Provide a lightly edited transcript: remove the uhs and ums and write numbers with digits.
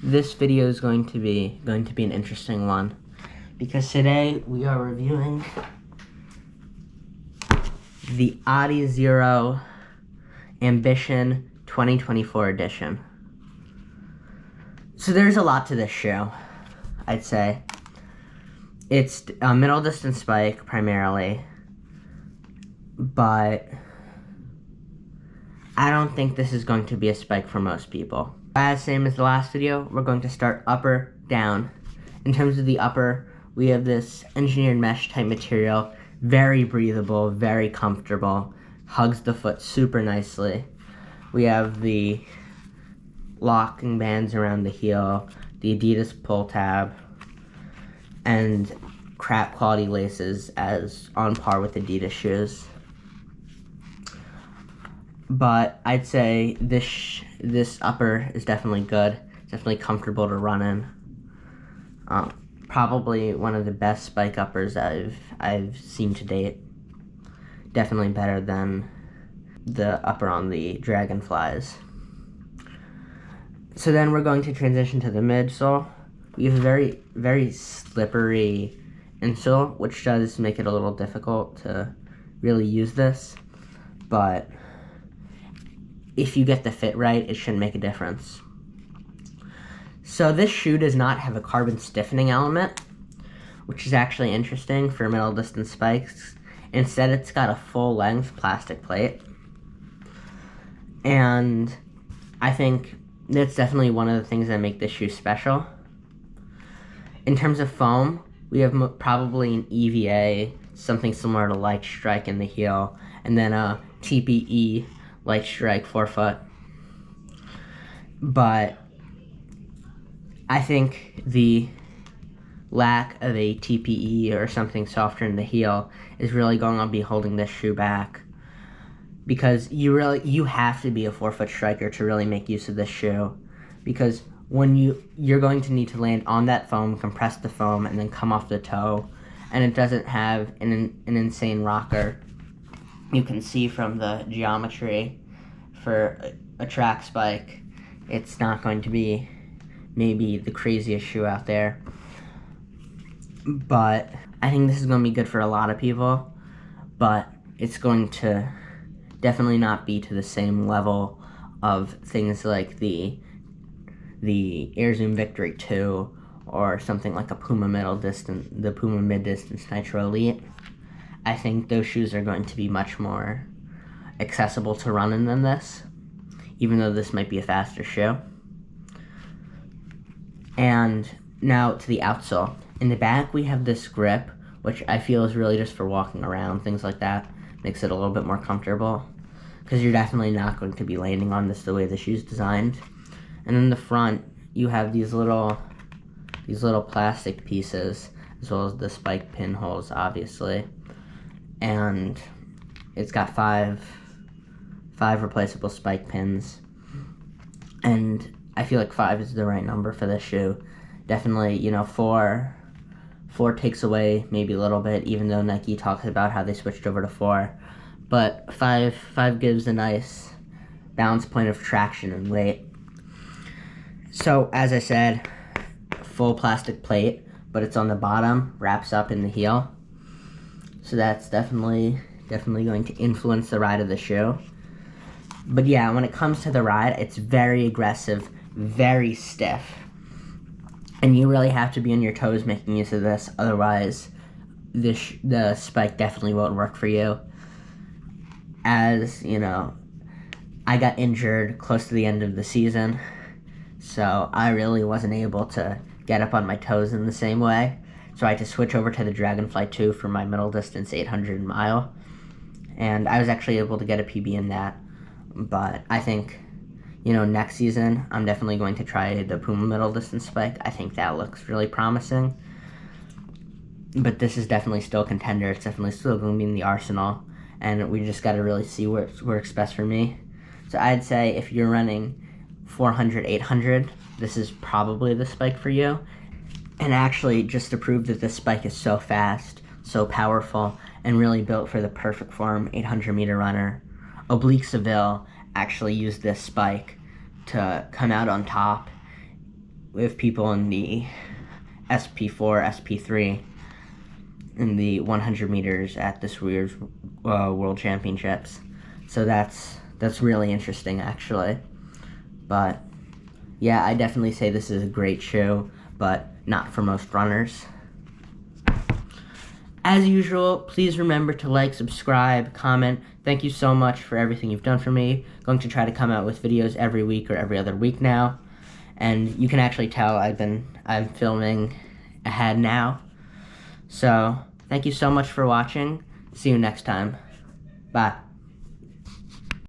This video is going to be an interesting one because today we are reviewing the Adidas Ambition 2024 edition. So there's a lot to this shoe, I'd say. It's a middle distance spike primarily, but I don't think this is going to be a spike for most people. As same as the last video, we're going to start upper, down. In terms of the upper, we have this engineered mesh type material, very breathable, very comfortable, hugs the foot super nicely. We have the locking bands around the heel, the Adidas pull tab, and crap quality laces as on par with Adidas shoes. But I'd say this upper is definitely good. It's definitely comfortable to run in. Probably one of the best spike uppers I've seen to date. Definitely better than the upper on the Dragonflies. So then we're going to transition to the midsole. We have a very, very slippery insole, which does make it a little difficult to really use this. But if you get the fit right, it shouldn't make a difference. So this shoe does not have a carbon stiffening element, which is actually interesting for middle distance spikes. Instead, it's got a full length plastic plate. And I think that's definitely one of the things that make this shoe special. In terms of foam, we have probably an EVA, something similar to Light Strike in the heel, and then a TPE Light Strike forefoot. But I think the lack of a TPE or something softer in the heel is really going to be holding this shoe back, because you have to be a forefoot striker to really make use of this shoe, because when you're going to need to land on that foam, compress the foam, and then come off the toe, and it doesn't have an insane rocker. You can see from the geometry for a track spike, it's not going to be maybe the craziest shoe out there. But I think this is going to be good for a lot of people, but it's going to definitely not be to the same level of things like the Air Zoom Victory 2 or something like a Puma the Puma Mid Distance Nitro Elite. I think those shoes are going to be much more accessible to run in than this, even though this might be a faster shoe. And now to the outsole. In the back, we have this grip, which I feel is really just for walking around, things like that. Makes it a little bit more comfortable, because you're definitely not going to be landing on this the way the shoe's designed. And in the front, you have these little plastic pieces, as well as the spike pinholes, obviously. And it's got five replaceable spike pins. And I feel like 5 is the right number for this shoe. Definitely, 4 takes away maybe a little bit, even though Nike talks about how they switched over to 4. But 5 gives a nice balance point of traction and weight. So, as I said, full plastic plate, but it's on the bottom, wraps up in the heel. So that's definitely going to influence the ride of the shoe. But yeah, when it comes to the ride, it's very aggressive, very stiff. And you really have to be on your toes making use of this, otherwise the spike definitely won't work for you. As, I got injured close to the end of the season, so I really wasn't able to get up on my toes in the same way. So I had to switch over to the Dragonfly 2 for my middle distance 800 mile. And I was actually able to get a PB in that. But I think, next season, I'm definitely going to try the Puma middle distance spike. I think that looks really promising. But this is definitely still a contender. It's definitely still going to be in the arsenal. And we just got to really see where it works best for me. So I'd say if you're running 400, 800, this is probably the spike for you. And actually, just to prove that this spike is so fast, so powerful, and really built for the perfect form 800-meter runner, Oblique Seville actually used this spike to come out on top with people in the SP4, SP3 in the 100 meters at this year's World Championships. So that's really interesting, actually. But yeah, I definitely say this is a great shoe, but not for most runners. As usual, please remember to like, subscribe, comment. Thank you so much for everything you've done for me. Going to try to come out with videos every week or every other week now. And you can actually tell I'm filming ahead now. So, thank you so much for watching. See you next time. Bye.